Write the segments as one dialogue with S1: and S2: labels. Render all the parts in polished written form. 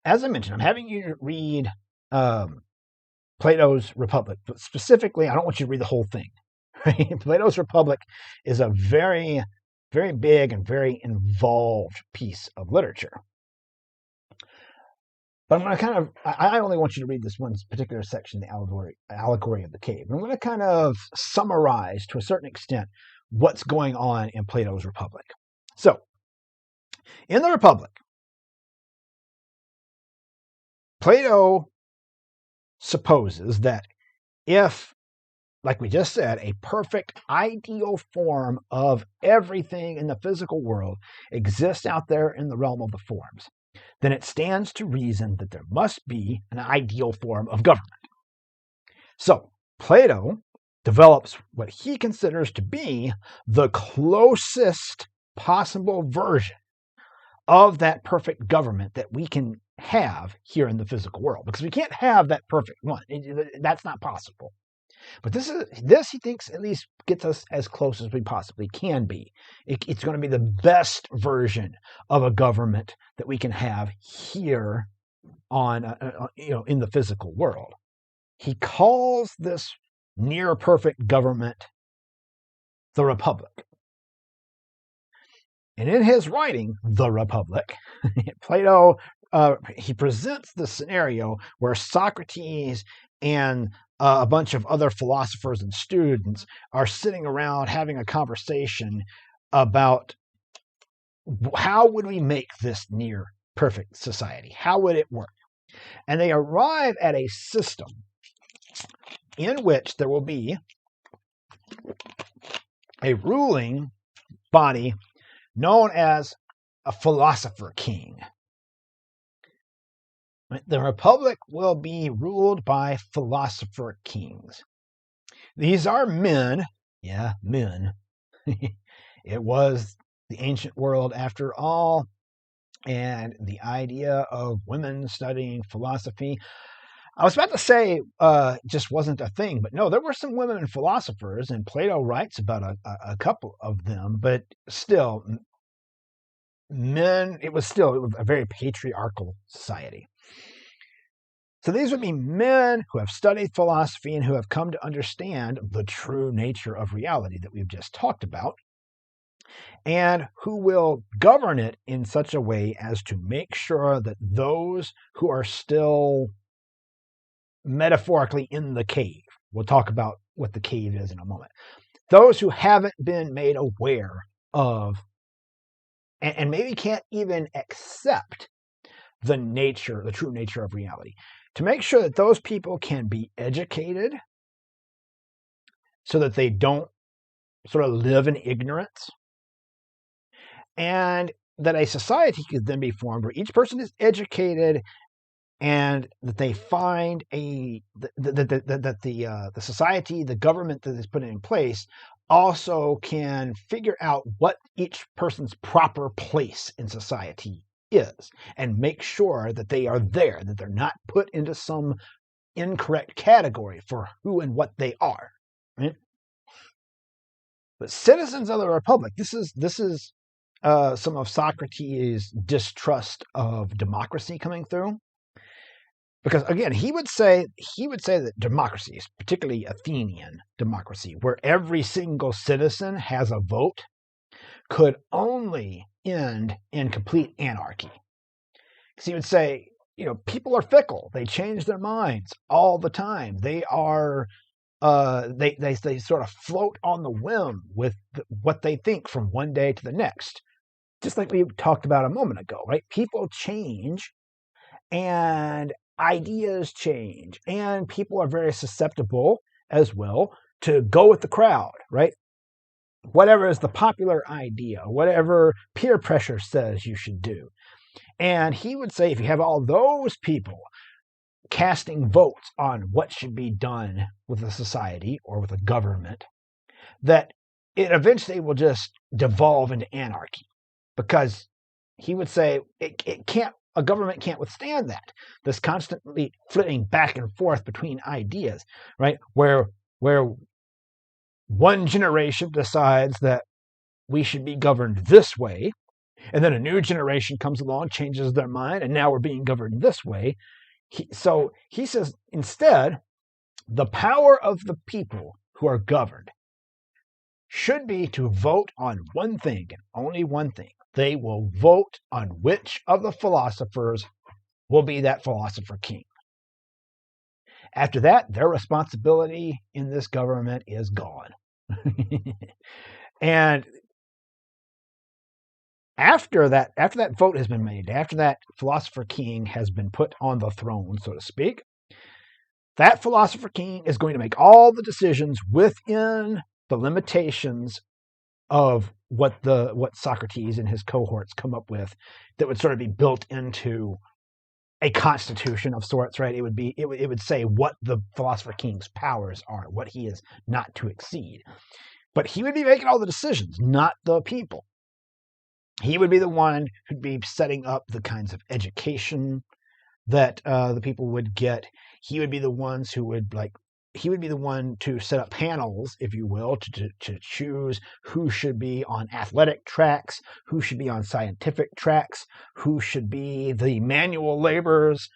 S1: as I mentioned, I'm having you read Plato's Republic, but specifically, I don't want you to read the whole thing. Right? Plato's Republic is a very, very big and very involved piece of literature. But I'm going to I only want you to read this one particular section, the allegory of the cave. And I'm going to kind of summarize to a certain extent what's going on in Plato's Republic. So, in the Republic, Plato supposes that if, like we just said, a perfect ideal form of everything in the physical world exists out there in the realm of the forms, then it stands to reason that there must be an ideal form of government. So, Plato develops what he considers to be the closest possible version of that perfect government that we can have here in the physical world, because we can't have that perfect one. That's not possible. But this he thinks at least gets us as close as we possibly can be. It's going to be the best version of a government that we can have here on in the physical world. He calls this near perfect government the Republic. And in his writing, The Republic, Plato he presents the scenario where Socrates and a bunch of other philosophers and students are sitting around having a conversation about how would we make this near perfect society? How would it work? And they arrive at a system in which there will be a ruling body known as a philosopher king. The Republic will be ruled by philosopher kings. These are men. Yeah, men. It was the ancient world after all, and the idea of women studying philosophy, I was about to say just wasn't a thing, but no, there were some women philosophers, and Plato writes about a couple of them, but still, men, it was a very patriarchal society. So these would be men who have studied philosophy and who have come to understand the true nature of reality that we've just talked about, and who will govern it in such a way as to make sure that those who are still metaphorically in the cave, we'll talk about what the cave is in a moment, those who haven't been made aware of and maybe can't even accept the true nature of reality, to make sure that those people can be educated so that they don't sort of live in ignorance, and that a society could then be formed where each person is educated, and that they find that the society, the government that is put in place, also can figure out what each person's proper place in society is, and make sure that they are there, that they're not put into some incorrect category for who and what they are. Right? But citizens of the Republic, this is some of Socrates' distrust of democracy coming through. Because again, he would say that democracy, particularly Athenian democracy, where every single citizen has a vote, could only end in complete anarchy. Because he would say, people are fickle; they change their minds all the time. They are, they sort of float on the whim with what they think from one day to the next. Just like we talked about a moment ago, right? People change, and ideas change, and people are very susceptible as well to go with the crowd, right? Whatever is the popular idea, whatever peer pressure says you should do. And he would say, if you have all those people casting votes on what should be done with a society or with a government, that it eventually will just devolve into anarchy. Because he would say a government can't withstand that. This constantly flitting back and forth between ideas, right? Where one generation decides that we should be governed this way, And then a new generation comes along, changes their mind, and now we're being governed this way. So he says, instead, the power of the people who are governed should be to vote on one thing and only one thing. They will vote on which of the philosophers will be that philosopher king. After that, their responsibility in this government is gone. And after that vote has been made, after that philosopher king has been put on the throne, so to speak, that philosopher king is going to make all the decisions within the limitations of what Socrates and his cohorts come up with that would sort of be built into a constitution of sorts, right? It would say what the philosopher king's powers are, what he is not to exceed. But he would be making all the decisions, not the people. He would be the one who'd be setting up the kinds of education that the people would get. He would be the ones who would he would be the one to set up panels, if you will, to choose who should be on athletic tracks, who should be on scientific tracks, who should be the manual laborers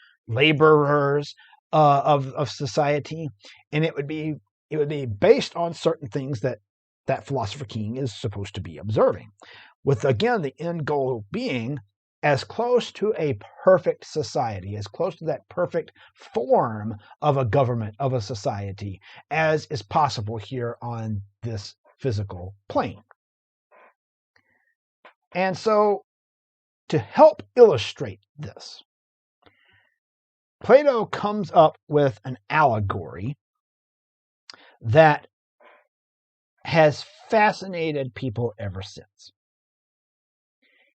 S1: of society. And it would be based on certain things that philosopher king is supposed to be observing, with, again, the end goal being as close to a perfect society, as close to that perfect form of a government, of a society, as is possible here on this physical plane. And so, to help illustrate this, Plato comes up with an allegory that has fascinated people ever since.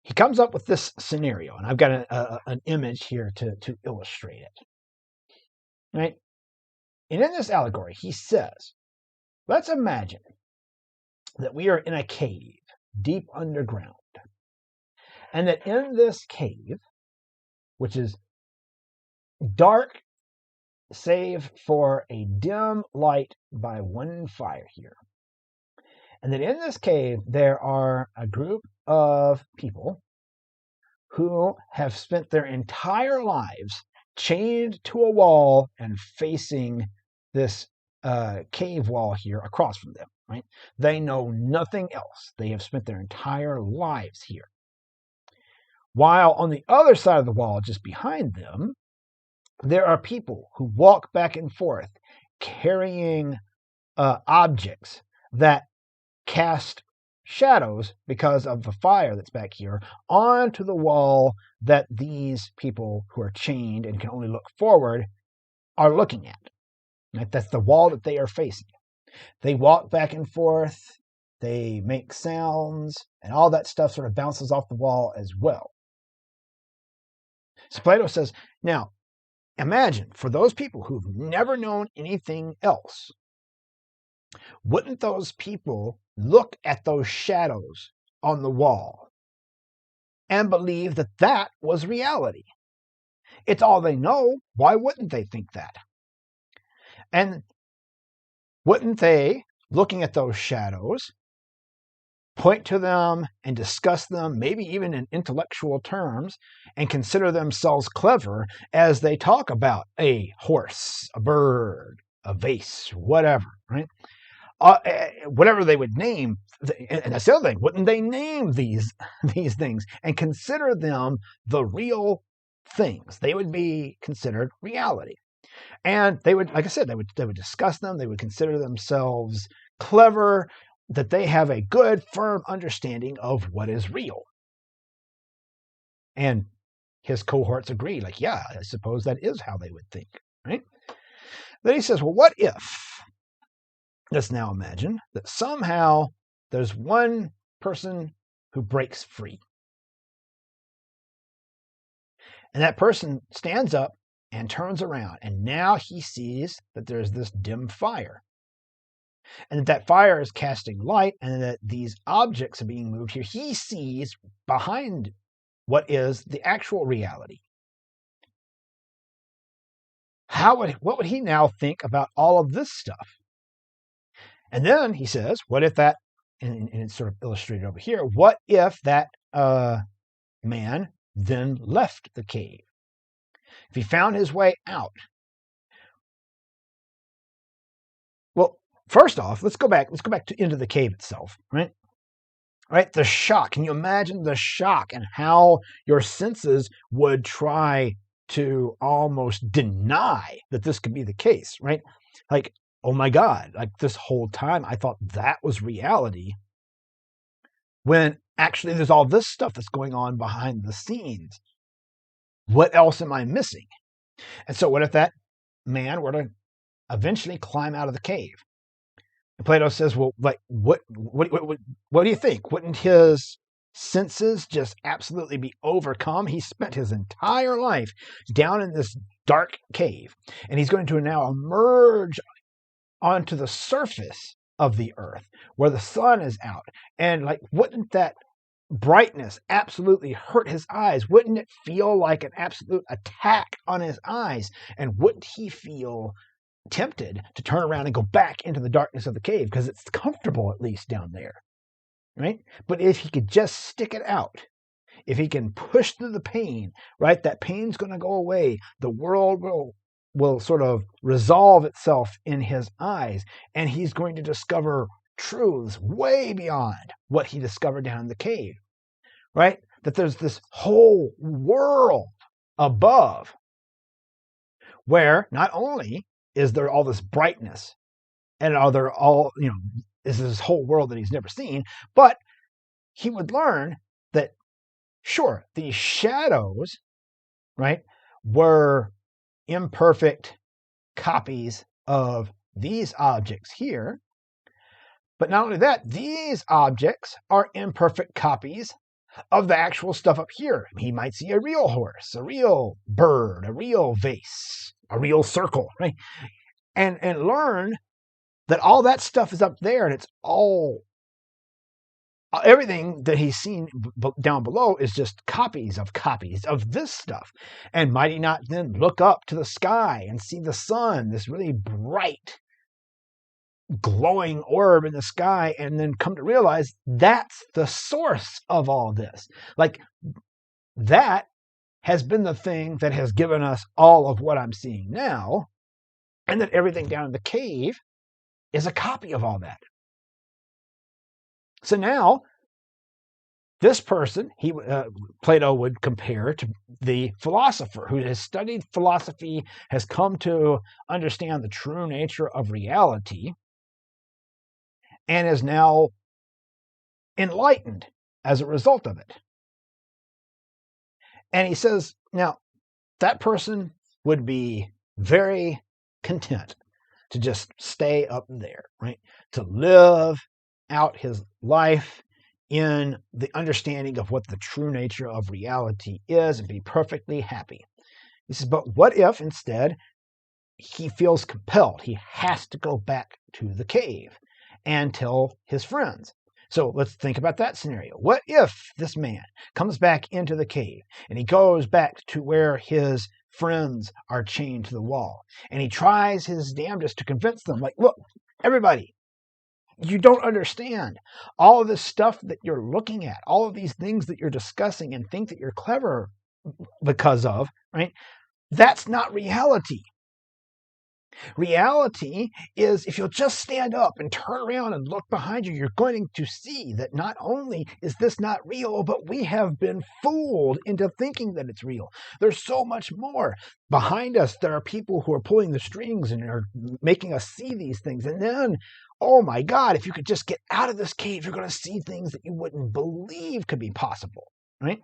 S1: He comes up with this scenario, and I've got an image here to illustrate it. Right? And in this allegory, he says, let's imagine that we are in a cave deep underground, and that in this cave, which is dark save for a dim light by one fire here, and that in this cave there are a group of people who have spent their entire lives chained to a wall and facing this cave wall here across from them, right? They know nothing else. They have spent their entire lives here. While on the other side of the wall, just behind them, there are people who walk back and forth carrying objects that cast shadows because of the fire that's back here onto the wall that these people who are chained and can only look forward are looking at. Right? That's the wall that they are facing. They walk back and forth, they make sounds, and all that stuff sort of bounces off the wall as well. So Plato says, now, imagine for those people who've never known anything else, wouldn't those people look at those shadows on the wall and believe that that was reality? It's all they know. Why wouldn't they think that? And wouldn't they, looking at those shadows, point to them and discuss them, maybe even in intellectual terms, and consider themselves clever as they talk about a horse, a bird, a vase, whatever, right? Whatever they would name, and that's the other thing, wouldn't they name these things and consider them the real things? They would be considered reality. And they would, like I said, they would discuss them, they would consider themselves clever, that they have a good, firm understanding of what is real. And his cohorts agree, like, yeah, I suppose that is how they would think, right? Then he says, well, what if, let's now imagine that somehow there's one person who breaks free. And that person stands up and turns around, and now he sees that there's this dim fire. And that fire is casting light, and that these objects are being moved here. He sees behind what is the actual reality. What would he now think about all of this stuff? And then he says, what if that, and it's sort of illustrated over here, what if that man then left the cave? If he found his way out, well, first off, let's go back into the cave itself, right? Right, the shock. Can you imagine the shock and how your senses would try to almost deny that this could be the case, right? Like, oh my God, like this whole time I thought that was reality, when actually there's all this stuff that's going on behind the scenes. What else am I missing? And so what if that man were to eventually climb out of the cave? And Plato says, well, like, what do you think? Wouldn't his senses just absolutely be overcome? He spent his entire life down in this dark cave, and he's going to now emerge onto the surface of the earth where the sun is out. And like, wouldn't that brightness absolutely hurt his eyes? Wouldn't it feel like an absolute attack on his eyes? And wouldn't he feel tempted to turn around and go back into the darkness of the cave because it's comfortable, at least down there, right? But if he could just stick it out, if he can push through the pain, right, that pain's going to go away. The world will sort of resolve itself in his eyes, and he's going to discover truths way beyond what he discovered down in the cave, right? That there's this whole world above where not only is there all this brightness and are there all, is this whole world that he's never seen, but he would learn that, sure, these shadows, right, were imperfect copies of these objects here. But not only that, these objects are imperfect copies of the actual stuff up here. He might see a real horse, a real bird, a real vase, a real circle, right? And learn that all that stuff is up there, and it's all, everything that he's seen down below is just copies of this stuff. And might he not then look up to the sky and see the sun, this really bright, glowing orb in the sky, and then come to realize that's the source of all this. Like, that has been the thing that has given us all of what I'm seeing now, and that everything down in the cave is a copy of all that. So now, this person, Plato would compare to the philosopher who has studied philosophy, has come to understand the true nature of reality, and is now enlightened as a result of it. And he says, now, that person would be very content to just stay up there, right? To live out his life in the understanding of what the true nature of reality is and be perfectly happy. He says, but what if instead he feels compelled? He has to go back to the cave and tell his friends. So let's think about that scenario. What if this man comes back into the cave and he goes back to where his friends are chained to the wall, and he tries his damnedest to convince them, like, look, everybody, you don't understand. All of this stuff that you're looking at, all of these things that you're discussing and think that you're clever because of, right? That's not reality. Reality is, if you'll just stand up and turn around and look behind you, you're going to see that not only is this not real, but we have been fooled into thinking that it's real. There's so much more. Behind us, there are people who are pulling the strings and are making us see these things. And then, oh my God, if you could just get out of this cave, you're going to see things that you wouldn't believe could be possible, right?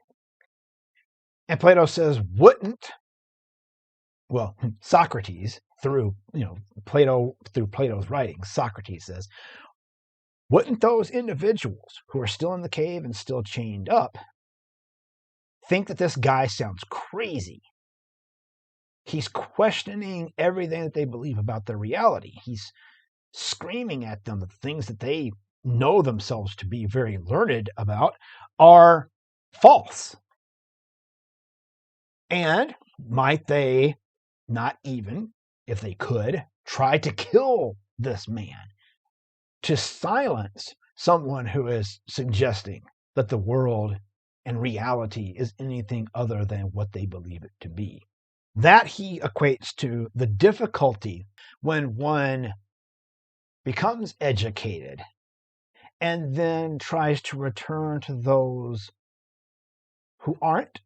S1: And Plato says, Socrates, through Plato's writings, Socrates says, wouldn't those individuals who are still in the cave and still chained up think that this guy sounds crazy? He's questioning everything that they believe about their reality. He's screaming at them that things that they know themselves to be very learned about are false. And might they not even, if they could, try to kill this man to silence someone who is suggesting that the world and reality is anything other than what they believe it to be. That he equates to the difficulty when one becomes educated and then tries to return to those who aren't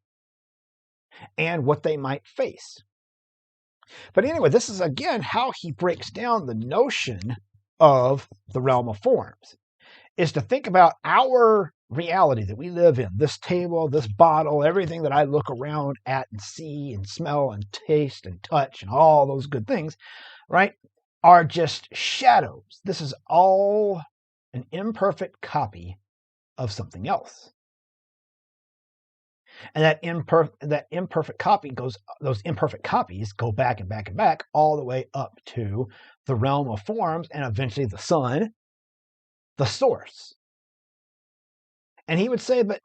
S1: and what they might face. But anyway, this is again how he breaks down the notion of the realm of forms, is to think about our reality that we live in, this table, this bottle, everything that I look around at and see and smell and taste and touch and all those good things, right, are just shadows. This is all an imperfect copy of something else. And that imperfect copy those imperfect copies go back and back and back all the way up to the realm of forms and eventually the sun, the source. And he would say, but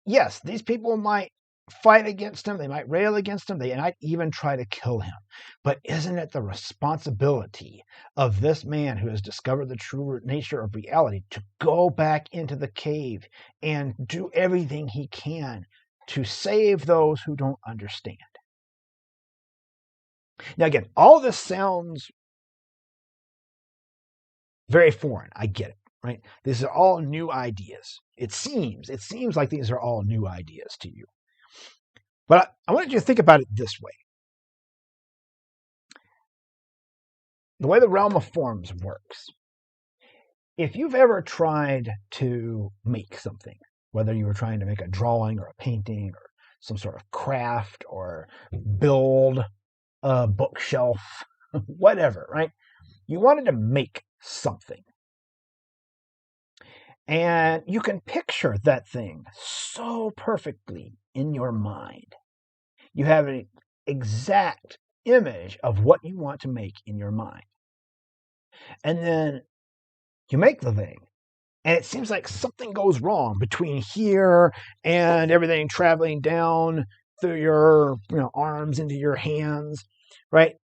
S1: yes, these people might fight against him, they might rail against him, they might even try to kill him. But isn't it the responsibility of this man who has discovered the true nature of reality to go back into the cave and do everything he can to save those who don't understand? Now again, all this sounds very foreign. I get it, right? These are all new ideas. It seems like these are all new ideas to you. But I wanted you to think about it this way. The way the realm of forms works. If you've ever tried to make something, whether you were trying to make a drawing or a painting or some sort of craft or build a bookshelf, whatever, right? You wanted to make something. And you can picture that thing so perfectly in your mind. You have an exact image of what you want to make in your mind. And then you make the thing. And it seems like something goes wrong between here and everything traveling down through your arms into your hands, right?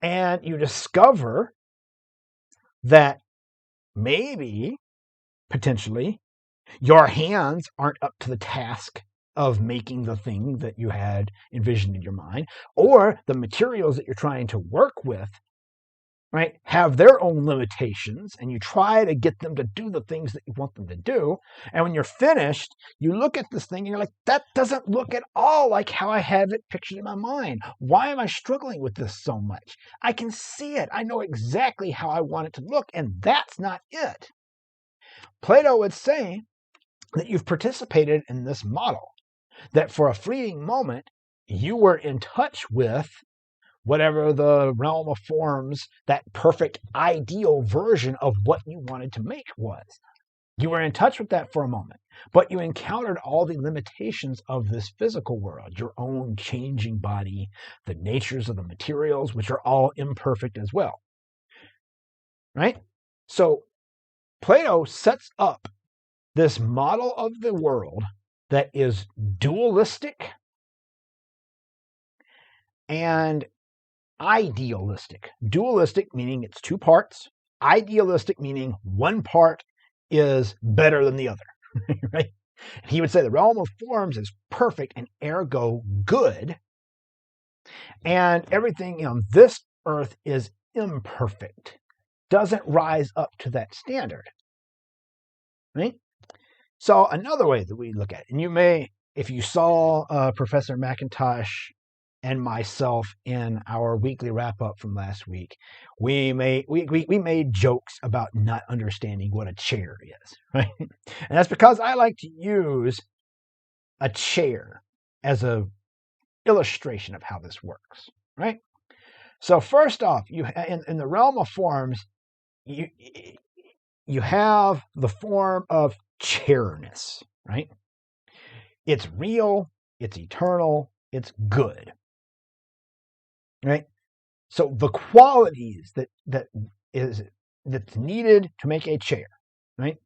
S1: And you discover that maybe, potentially, your hands aren't up to the task of making the thing that you had envisioned in your mind, or the materials that you're trying to work with, right, have their own limitations, and you try to get them to do the things that you want them to do. And when you're finished, you look at this thing and you're like, that doesn't look at all like how I have it pictured in my mind. Why am I struggling with this so much? I can see it. I know exactly how I want it to look, and that's not it. Plato would say that you've participated in this model, that for a fleeting moment, you were in touch with whatever the realm of forms, that perfect ideal version of what you wanted to make was. You were in touch with that for a moment, but you encountered all the limitations of this physical world, your own changing body, the natures of the materials, which are all imperfect as well. Right? So Plato sets up this model of the world that is dualistic and idealistic. Dualistic meaning it's two parts. Idealistic meaning one part is better than the other. Right? He would say the realm of forms is perfect and ergo good. And everything on this earth is imperfect. Doesn't rise up to that standard. Right? So another way that we look at it, and you may, if you saw Professor McIntosh and myself in our weekly wrap-up from last week, we made jokes about not understanding what a chair is, right? And that's because I like to use a chair as an illustration of how this works, right? So first off, in the realm of forms, you have the form of chairness, right? It's real, it's eternal, it's good. Right? So the qualities that's needed to make a chair, right?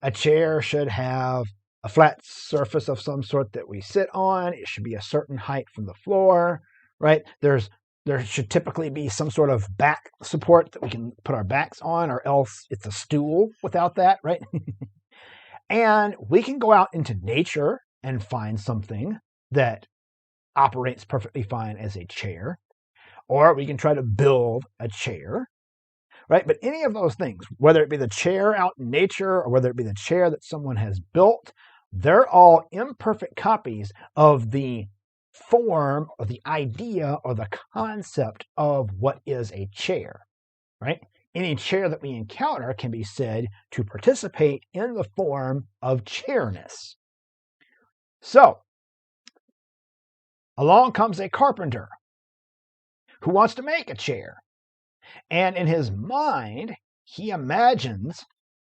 S1: A chair should have a flat surface of some sort that we sit on. It should be a certain height from the floor, right? There should typically be some sort of back support that we can put our backs on, or else it's a stool without that, right? And we can go out into nature and find something that operates perfectly fine as a chair, or we can try to build a chair, right? But any of those things, whether it be the chair out in nature or whether it be the chair that someone has built, they're all imperfect copies of the form or the idea or the concept of what is a chair, right? Any chair that we encounter can be said to participate in the form of chairness. So, along comes a carpenter who wants to make a chair. And in his mind, he imagines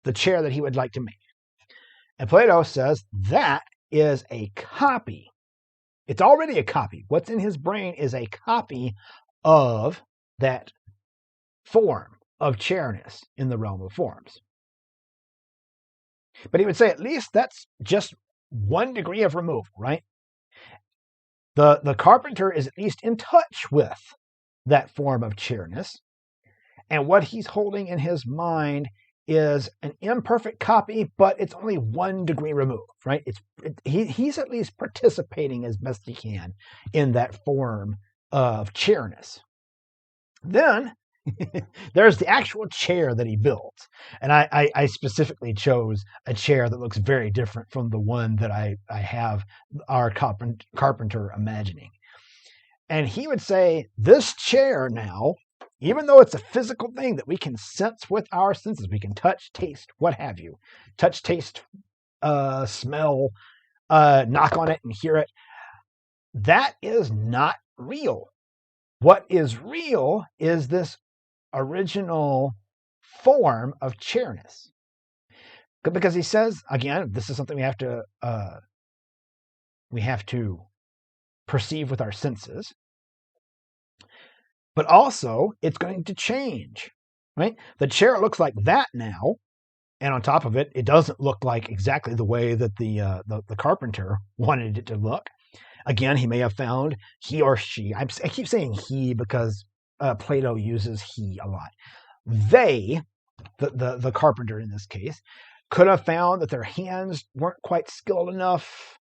S1: the chair that he would like to make. And Plato says that is a copy. It's already a copy. What's in his brain is a copy of that form of chairness in the realm of forms. But he would say at least that's just 1 degree of removal, right? The carpenter is at least in touch with that form of chairness. And what he's holding in his mind is an imperfect copy, but it's only 1 degree removed, right? He's at least participating as best he can in that form of chairness. Then there's the actual chair that he built. And I specifically chose a chair that looks very different from the one that I have our carpenter imagining. And he would say, this chair now, even though it's a physical thing that we can sense with our senses, we can touch, taste, what have you, touch, taste, smell, knock on it and hear it, that is not real. What is real is this original form of chairness. Because he says, again, this is something we have to perceive with our senses. But also, it's going to change, right? The chair looks like that now, and on top of it, it doesn't look like exactly the way that the carpenter wanted it to look. Again, he may have found, he or she, I keep saying he because Plato uses he a lot. They, the carpenter in this case, could have found that their hands weren't quite skilled enough.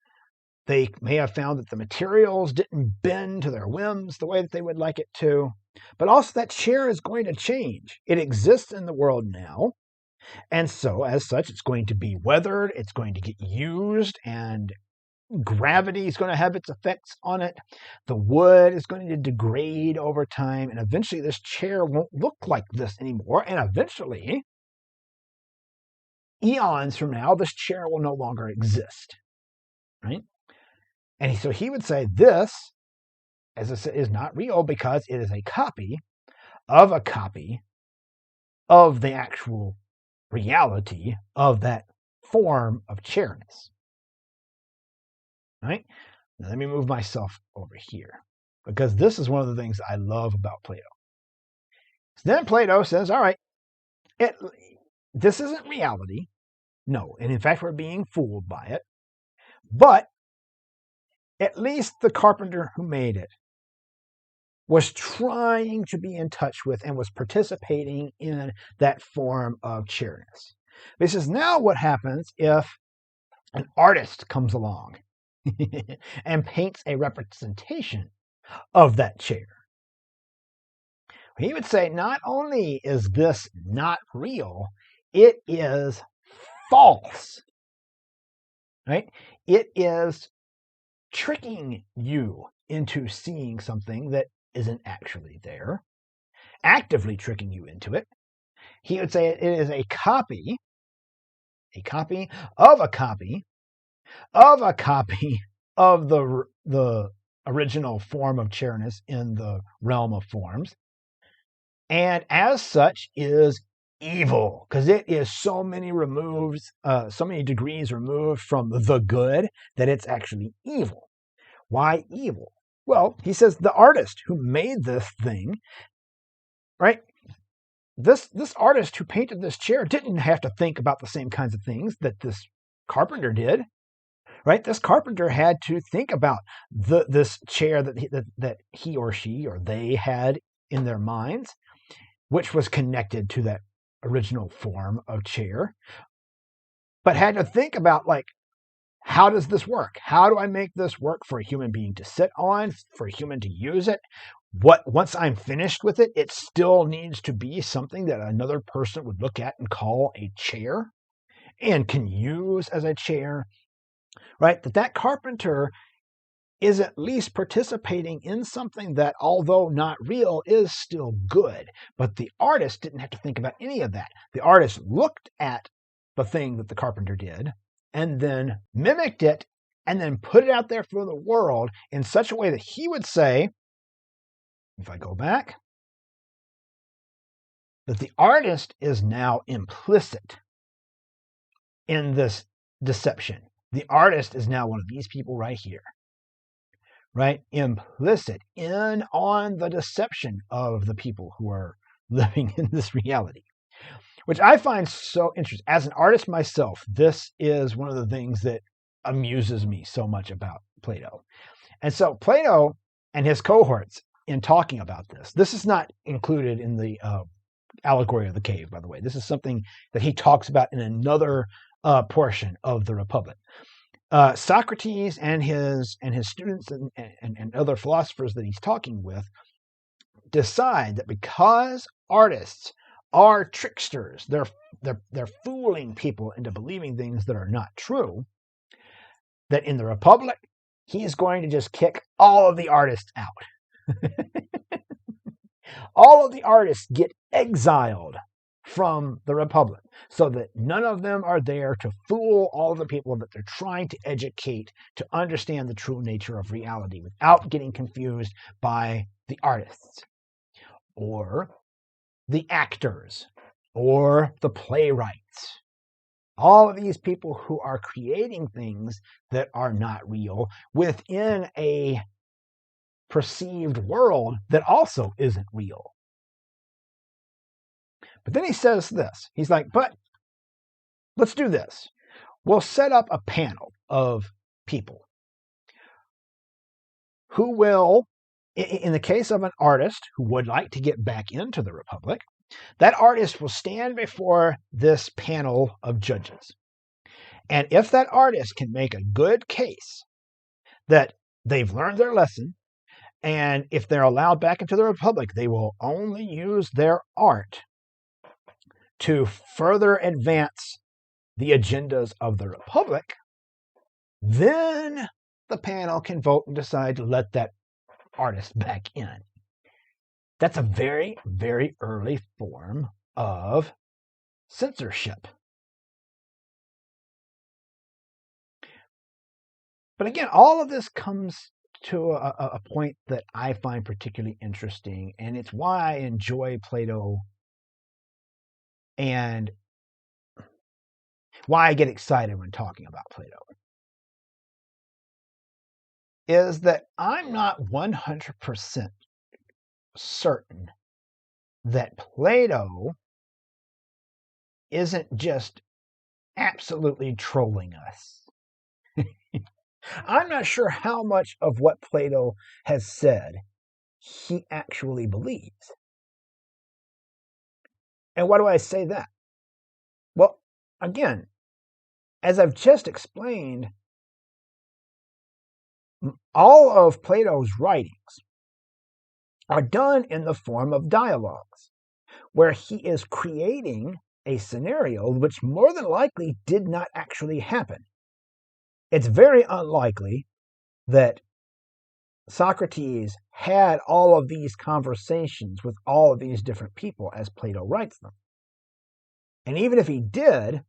S1: They may have found that the materials didn't bend to their whims the way that they would like it to. But also that chair is going to change. It exists in the world now. And so, as such, it's going to be weathered. It's going to get used, and gravity is going to have its effects on it. The wood is going to degrade over time. And eventually this chair won't look like this anymore. And eventually, eons from now, this chair will no longer exist. Right? And so he would say this, as I said, is not real because it is a copy of the actual reality of that form of chairness. Right? Now let me move myself over here because this is one of the things I love about Plato. So then Plato says, all right, this isn't reality. No, and in fact, we're being fooled by it. But at least the carpenter who made it was trying to be in touch with and was participating in that form of chairness. This is now what happens if an artist comes along and paints a representation of that chair. He would say not only is this not real, it is false. Right? It is tricking you into seeing something that isn't actually there, actively tricking you into it. He would say it is a copy of a copy of a copy of the original form of chairness in the realm of forms, and as such is evil because it is so many degrees removed from the good that it's actually evil. Why evil? Well, he says the artist who made this thing, right? This artist who painted this chair didn't have to think about the same kinds of things that this carpenter did, right? This carpenter had to think about this chair that he or she or they had in their minds, which was connected to that original form of chair. but had to think about, like, how does this work? How do I make this work for a human being to sit on, for a human to use it? Once I'm finished with it, it still needs to be something that another person would look at and call a chair and can use as a chair, right? That carpenter is at least participating in something that, although not real, is still good. But the artist didn't have to think about any of that. The artist looked at the thing that the carpenter did and then mimicked it and then put it out there for the world in such a way that he would say, if I go back, that the artist is now implicit in this deception. The artist is now one of these people right here. Right? Implicit in on the deception of the people who are living in this reality, which I find so interesting. As an artist myself, this is one of the things that amuses me so much about Plato. And so Plato and his cohorts, in talking about this is not included in the allegory of the cave, by the way. This is something that he talks about in another portion of the Republic. Socrates and his students and other philosophers that he's talking with decide that because artists are tricksters, they're fooling people into believing things that are not true, that in the Republic, he is going to just kick all of the artists out. All of the artists get exiled from the Republic so that none of them are there to fool all of the people that they're trying to educate to understand the true nature of reality without getting confused by the artists or the actors or the playwrights. All of these people who are creating things that are not real within a perceived world that also isn't real. But then he says this. He's like, but let's do this. We'll set up a panel of people who will, in the case of an artist who would like to get back into the Republic, that artist will stand before this panel of judges. And if that artist can make a good case that they've learned their lesson, and if they're allowed back into the Republic, they will only use their art to further advance the agendas of the Republic, then the panel can vote and decide to let that artist back in. That's a very, very early form of censorship. But again, all of this comes to a point that I find particularly interesting, and it's why I enjoy Plato and why I get excited when talking about Plato, is that I'm not 100% certain that Plato isn't just absolutely trolling us. I'm not sure how much of what Plato has said he actually believes. And why do I say that? Well, again, as I've just explained, all of Plato's writings are done in the form of dialogues, where he is creating a scenario which more than likely did not actually happen. It's very unlikely that Socrates had all of these conversations with all of these different people as Plato writes them. And even if he did,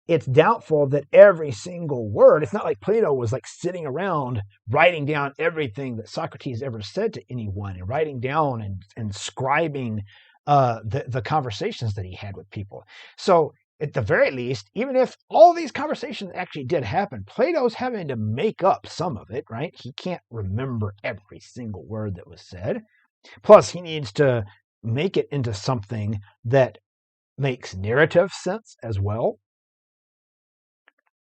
S1: it's doubtful that every single word, it's not like Plato was like sitting around writing down everything that Socrates ever said to anyone and writing down and scribing the conversations that he had with people. So at the very least, even if all these conversations actually did happen, Plato's having to make up some of it, right? He can't remember every single word that was said. Plus, he needs to make it into something that makes narrative sense as well.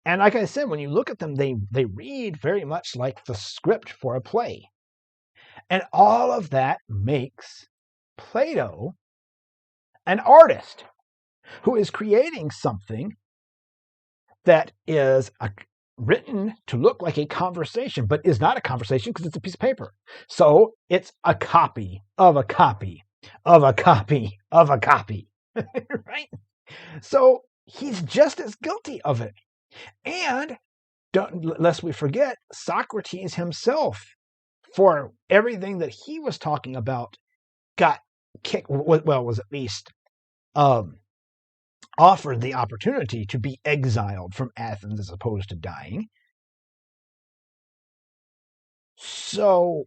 S1: And like I said, when you look at them, they read very much like the script for a play. And all of that makes Plato an artist who is creating something that is written to look like a conversation, but is not a conversation because it's a piece of paper. So it's a copy of a copy of a copy of a copy, right? So he's just as guilty of it. And lest we forget, Socrates himself, for everything that he was talking about, got kicked, well, was at least offered the opportunity to be exiled from Athens as opposed to dying. So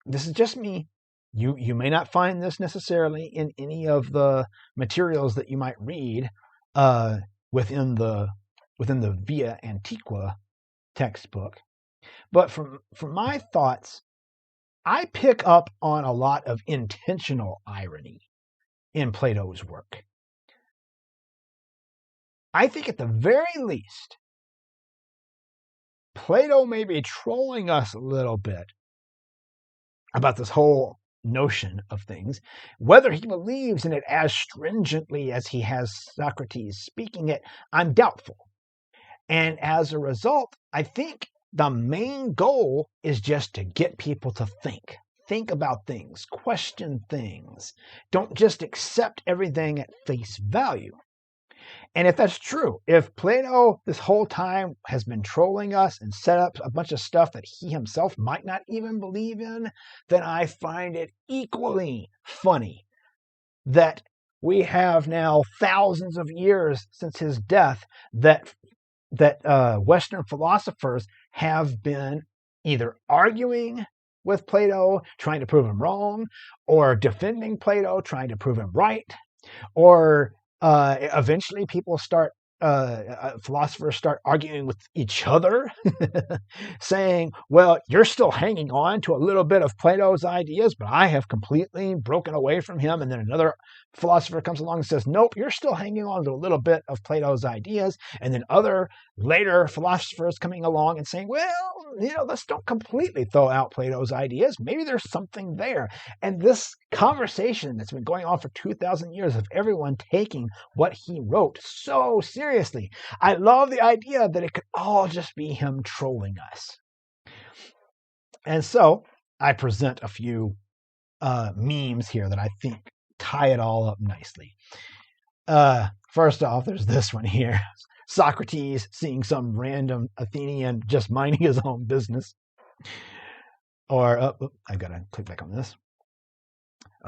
S1: this is just me. You may not find this necessarily in any of the materials that you might read within the Via Antiqua textbook. But from my thoughts, I pick up on a lot of intentional irony in Plato's work. I think at the very least, Plato may be trolling us a little bit about this whole notion of things. Whether he believes in it as stringently as he has Socrates speaking it, I'm doubtful. And as a result, I think the main goal is just to get people to think. Think about things, question things. Don't just accept everything at face value. And if that's true, if Plato this whole time has been trolling us and set up a bunch of stuff that he himself might not even believe in, then I find it equally funny that we have now thousands of years since his death that Western philosophers have been either arguing with Plato, trying to prove him wrong, or defending Plato, trying to prove him right, or eventually philosophers start arguing with each other, saying, well, you're still hanging on to a little bit of Plato's ideas, but I have completely broken away from him. And then another philosopher comes along and says, nope, you're still hanging on to a little bit of Plato's ideas. And then other later philosophers coming along and saying, well, let's don't completely throw out Plato's ideas. Maybe there's something there. And this conversation that's been going on for 2,000 years of everyone taking what he wrote so seriously, I love the idea that it could all just be him trolling us. And so I present a few memes here that I think tie it all up nicely. First off, there's this one here. Socrates seeing some random Athenian just minding his own business. Or, I gotta click back on this.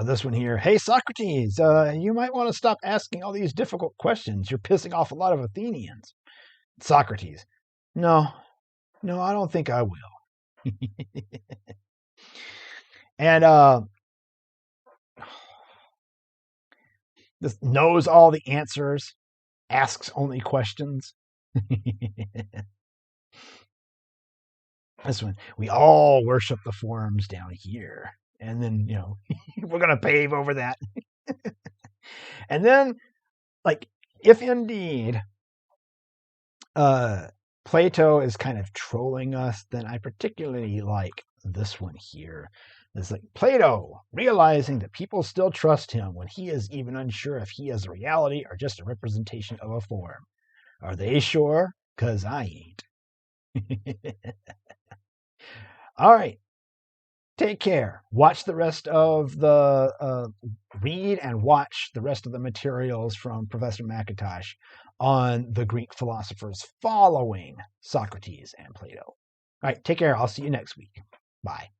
S1: This one here. Hey, Socrates, you might want to stop asking all these difficult questions. You're pissing off a lot of Athenians. Socrates. No, I don't think I will. And this knows all the answers, asks only questions. This one, we all worship the forms down here. And then, we're going to pave over that. And then, if indeed Plato is kind of trolling us, then I particularly like this one here. It's like Plato realizing that people still trust him when he is even unsure if he is a reality or just a representation of a form. Are they sure? 'Cause I ain't. All right. Take care. Watch the rest of read and watch the rest of the materials from Professor McIntosh on the Greek philosophers following Socrates and Plato. All right. Take care. I'll see you next week. Bye.